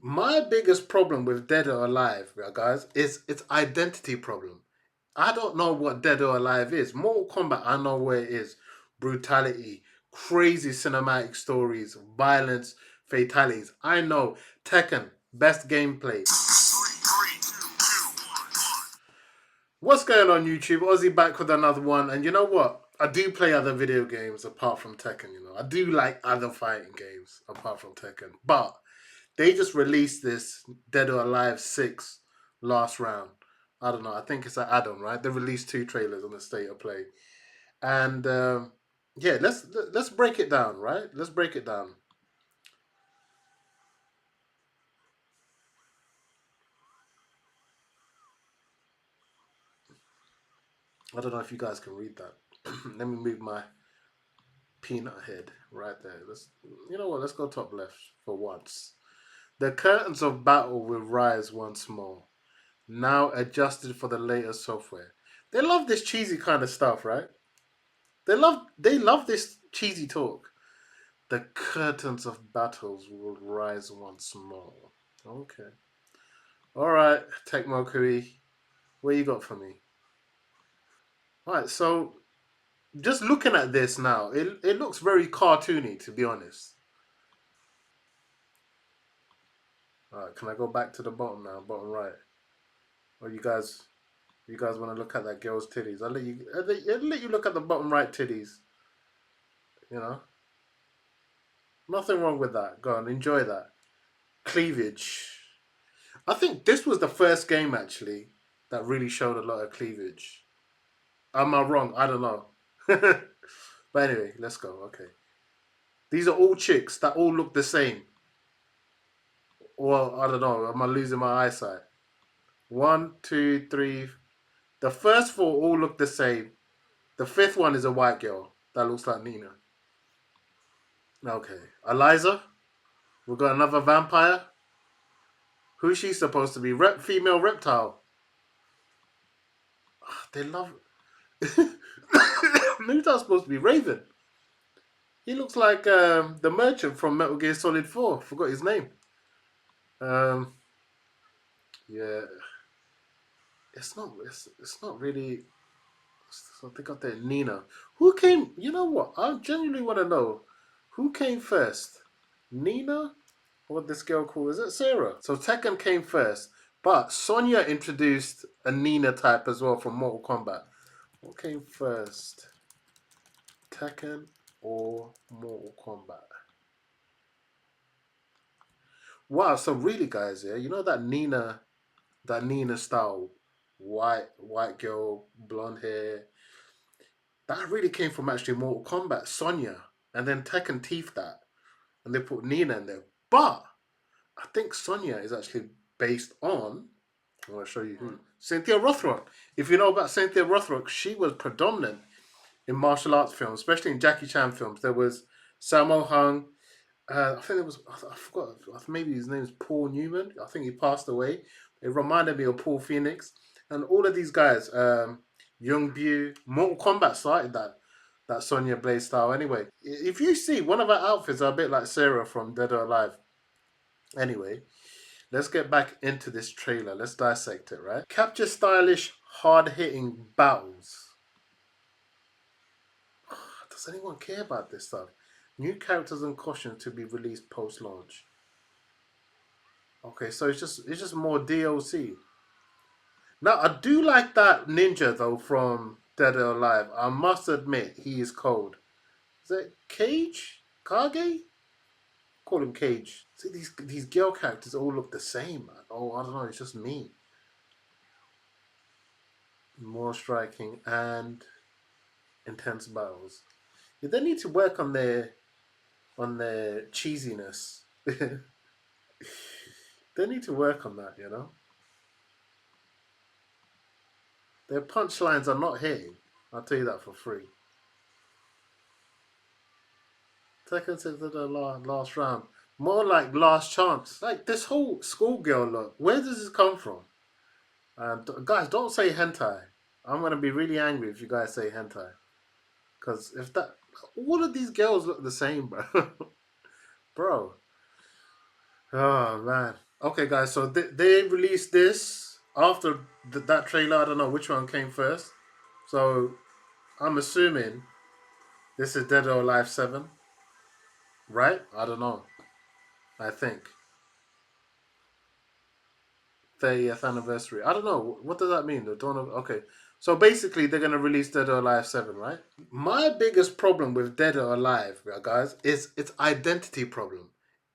My biggest problem with Dead or Alive, yeah, guys, is its identity problem. I don't know what Dead or Alive is. Mortal Kombat, I know where it is. Brutality, crazy cinematic stories, violence, fatalities. I know. Tekken, best gameplay. What's going on, YouTube? Ozzy back with another one. And you know what? I do play other video games apart from Tekken, you know. I do like other fighting games apart from Tekken. But they just released this Dead or Alive 6 last round. I don't know. I think it's an add-on, right? They released two trailers on the state of play, and yeah, let's break it down, right? Let's break it down. I don't know if you guys can read that. Let me move my peanut head right there. Let's, you know what? Let's go top left for once. The curtains of battle will rise once more, now adjusted for the latest software. They love this cheesy kind of stuff, right? They love this cheesy talk. The curtains of battles will rise once more. Okay. All right, Tecmo Kui, what you got for me? All right, so just looking at this now, it looks very cartoony, to be honest. All right, can I go back to the bottom now, bottom right? Or you guys want to look at that girl's titties? I'll let you look at the bottom right titties. You know, nothing wrong with that. Go on, enjoy that cleavage. I think this was the first game actually that really showed a lot of cleavage. Am I wrong? I don't know. But anyway, let's go. Okay. These are all chicks that all look the same. Well, I don't know. Am I losing my eyesight? One, two, three. The first four all look the same. The fifth one is a white girl that looks like Nina. Okay. Eliza. We got another vampire. Who's she supposed to be? Female reptile. They love. Who's that supposed to be? Raven. He looks like the merchant from Metal Gear Solid 4. Forgot his name. Um, yeah, it's not really. So they got that Nina. Who came? You know what? I genuinely want to know who came first, Nina or this girl called? Is it Sarah? So Tekken came first, but Sonya introduced a Nina type as well from Mortal Kombat. What came first, Tekken or Mortal Kombat? Wow. So really, guys, yeah, you know that Nina style, white girl, blonde hair. That really came from actually Mortal Kombat, Sonya, and then Tekken teeth that, and they put Nina in there. But I think Sonya is actually based on. I want to show you who Cynthia Rothrock. If you know about Cynthia Rothrock, she was predominant in martial arts films, especially in Jackie Chan films. There was Sammo Hung. I think there was. I forgot. Maybe his name is Paul Newman. I think he passed away. It reminded me of Paul Phoenix and all of these guys. Young Bu. Mortal Kombat started that Sonya Blade style. Anyway, if you see one of her outfits are a bit like Sarah from Dead or Alive. Anyway, let's get back into this trailer. Let's dissect it. Right? Capture stylish, hard-hitting battles. Does anyone care about this stuff? New characters and costumes to be released post-launch. Okay, so it's just more DLC. Now I do like that ninja though from Dead or Alive. I must admit he is cold. Is it Cage? Kage? Call him Cage. See these girl characters all look the same, man. Oh, I don't know. It's just me. More striking and intense battles. Yeah, they need to work on their cheesiness. They need to work on that. Their punchlines are not hitting. I'll tell you that for free. Second to the last round. More like last chance. Like this whole schoolgirl look. Where does this come from? Guys, don't say hentai. I'm gonna be really angry if you guys say hentai. Cause if that, all of these girls look the same, bro. Bro. Oh man. Okay, guys. So they released this after that trailer. I don't know which one came first. So I'm assuming this is Dead or Alive 7, right? I don't know. I think 30th anniversary. I don't know. What does that mean? The dawn of. Okay. So basically, they're gonna release Dead or Alive 7, right? My biggest problem with Dead or Alive, yeah, guys, is its identity problem.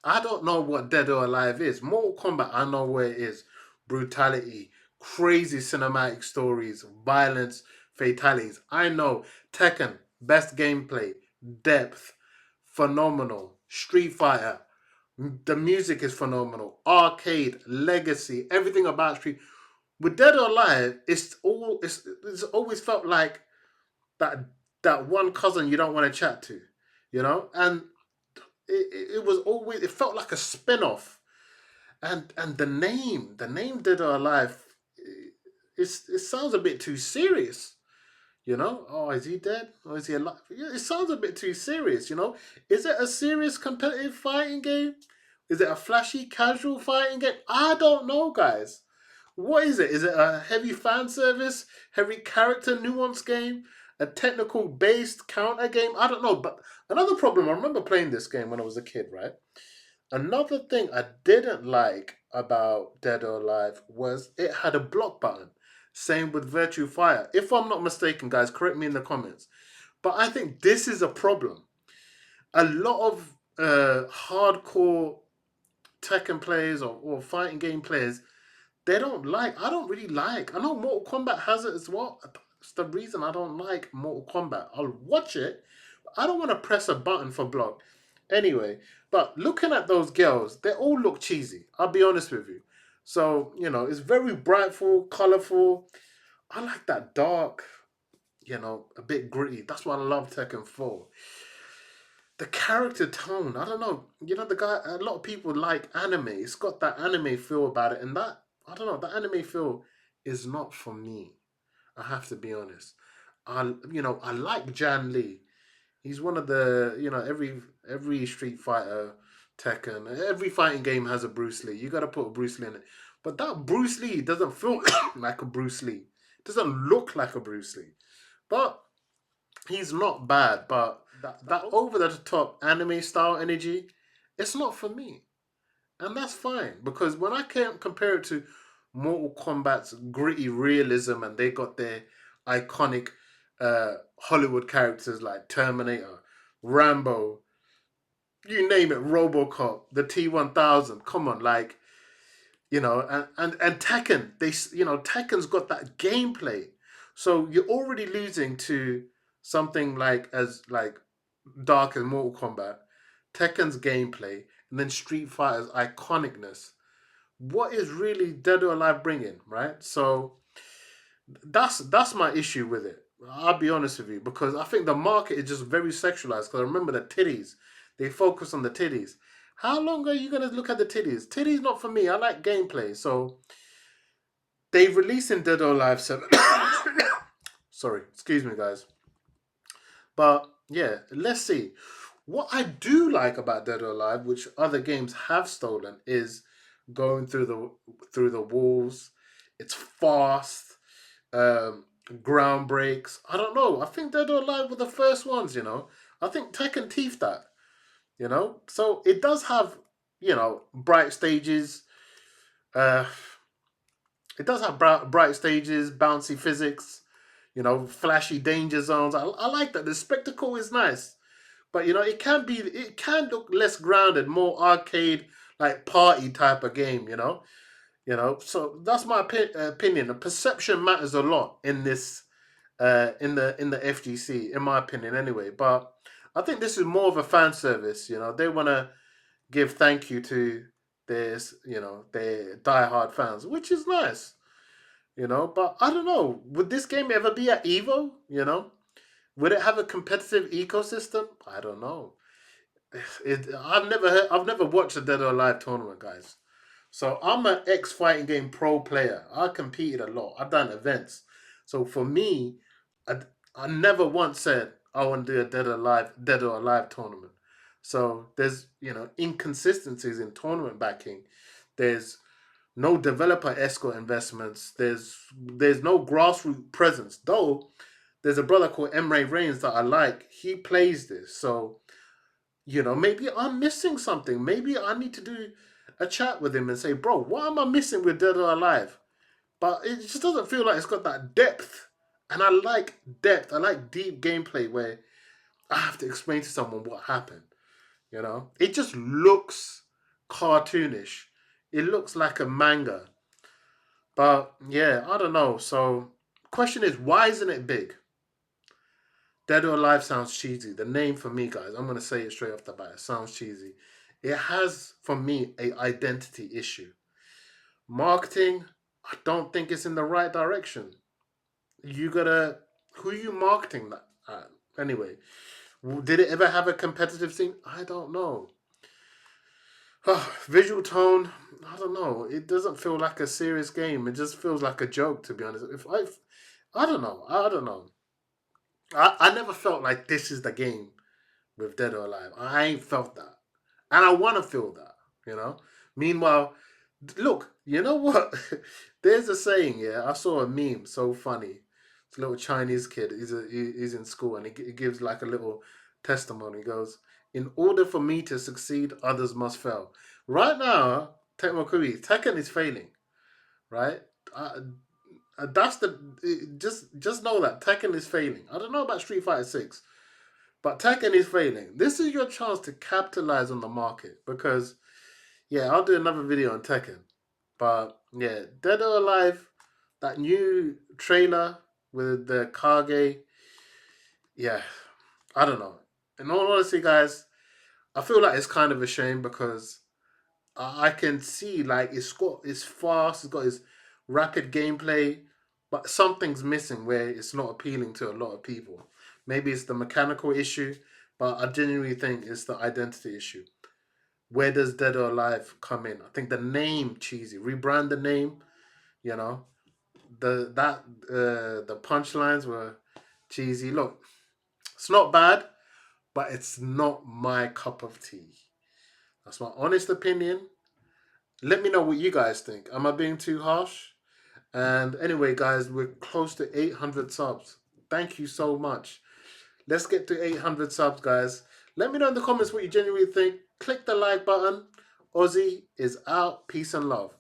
I don't know what Dead or Alive is. Mortal Kombat, I know where it is. Brutality, crazy cinematic stories, violence, fatalities. I know. Tekken, best gameplay, depth, phenomenal. Street Fighter, the music is phenomenal. Arcade, legacy, everything about Street. With Dead or Alive, it's always felt like that that one cousin you don't want to chat to, and it was always it felt like a spin-off. And the name Dead or Alive, it sounds a bit too serious. Oh, is he dead or is he alive? Yeah, it sounds a bit too serious. Is it a serious competitive fighting game? Is it a flashy casual fighting game? I don't know, guys. What is it? Is it a heavy fan service, heavy character nuance game, a technical based counter game? I don't know. But another problem, I remember playing this game when I was a kid, right? Another thing I didn't like about Dead or Alive was it had a block button. Same with Virtue Fire. If I'm not mistaken, guys, correct me in the comments. But I think this is a problem. A lot of hardcore Tekken players or fighting game players, I don't really like. I know Mortal Kombat has it as well. It's the reason I don't like Mortal Kombat. I'll watch it. I don't want to press a button for block. Anyway, but looking at those girls, they all look cheesy. I'll be honest with you. So, it's very brightful, colorful. I like that dark, a bit gritty. That's why I love Tekken 4. The character tone, I don't know. The guy, a lot of people like anime. It's got that anime feel about it. And that, I don't know, the anime feel is not for me. I have to be honest. I like Jan Lee. He's one of the every Street Fighter, Tekken, every fighting game has a Bruce Lee. You got to put a Bruce Lee in it, but that Bruce Lee doesn't feel like a Bruce Lee. Doesn't look like a Bruce Lee, but he's not bad. But that over the top anime style energy, it's not for me, and that's fine because when I can compare it to Mortal Kombat's gritty realism, and they got their iconic Hollywood characters like Terminator, Rambo, you name it, RoboCop, the T-1000. Come on, like and Tekken. Tekken's got that gameplay, so you're already losing to something like as like dark as Mortal Kombat. Tekken's gameplay, and then Street Fighter's iconicness. What is really Dead or Alive bringing, right? So that's my issue with it. I'll be honest with you because I think the market is just very sexualized. Because I remember the titties, they focus on the titties. How long are you gonna look at the titties? Titties not for me. I like gameplay. So they released in Dead or Alive 7. Sorry, excuse me, guys. But yeah, let's see. What I do like about Dead or Alive, which other games have stolen, is going through the walls. It's fast. Um, Ground breaks. I don't know. I think Dead or Alive were the first ones. I think Tekken teeth that. So it does have, bright stages. Uh, it does have bright stages, bouncy physics, flashy danger zones. I like that. The spectacle is nice. But it can look less grounded, more arcade, like party type of game, So that's my opinion. The perception matters a lot in this in the FGC, in my opinion, anyway. But I think this is more of a fan service. They want to give thank you to their diehard fans, which is nice. But I don't know. Would this game ever be at Evo? Would it have a competitive ecosystem? I don't know. I've never watched a Dead or Alive tournament, guys. So I'm an ex fighting game pro player. I competed a lot. I've done events. So for me, I, I never once said I want to do a Dead or Alive tournament. So there's inconsistencies in tournament backing There's no developer escort investments. There's no grassroots presence. Though there's a brother called Emre Reigns that I like. He plays this, so maybe I'm missing something. Maybe I need to do a chat with him and say, bro, what am I missing with Dead or Alive? But it just doesn't feel like it's got that depth. And I like depth. I like deep gameplay where I have to explain to someone what happened. It just looks cartoonish. It looks like a manga. But yeah, I don't know. So, question is, why isn't it big? Dead or Alive sounds cheesy. The name for me, guys, I'm gonna say it straight off the bat. It sounds cheesy. It has, for me, a identity issue. Marketing, I don't think it's in the right direction. You gotta, who are you marketing that at? Anyway, did it ever have a competitive scene? I don't know. Visual tone, I don't know. It doesn't feel like a serious game. It just feels like a joke, to be honest. I don't know. I don't know. I never felt like this is the game with Dead or Alive. I ain't felt that, and I want to feel that. You know. Meanwhile, look. You know what? There's a saying. Yeah, I saw a meme so funny. It's a little Chinese kid. He's in school and he gives like a little testimony. He goes, "In order for me to succeed, others must fail." Right now, Tekken is failing. Right. Uh, that's the just know that Tekken is failing. I don't know about Street Fighter 6, but Tekken is failing. This is your chance to capitalize on the market because yeah, I'll do another video on Tekken. But yeah, Dead or Alive, that new trailer with the Kage, yeah, I don't know. In all honesty, guys, I feel like it's kind of a shame because I can see like it's fast, it's got its rapid gameplay, but something's missing where it's not appealing to a lot of people. Maybe it's the mechanical issue, but I genuinely think it's the identity issue. Where does Dead or Alive come in? I think the name cheesy. Rebrand the name. You know the punchlines were cheesy. Look, it's not bad, but it's not my cup of tea. That's my honest opinion. Let me know what you guys think. Am I being too harsh? And anyway, guys, we're close to 800 subs. Thank you so much. Let's get to 800 subs, guys. Let me know in the comments what you genuinely think. Click the like button. Ozzy is out. Peace and love.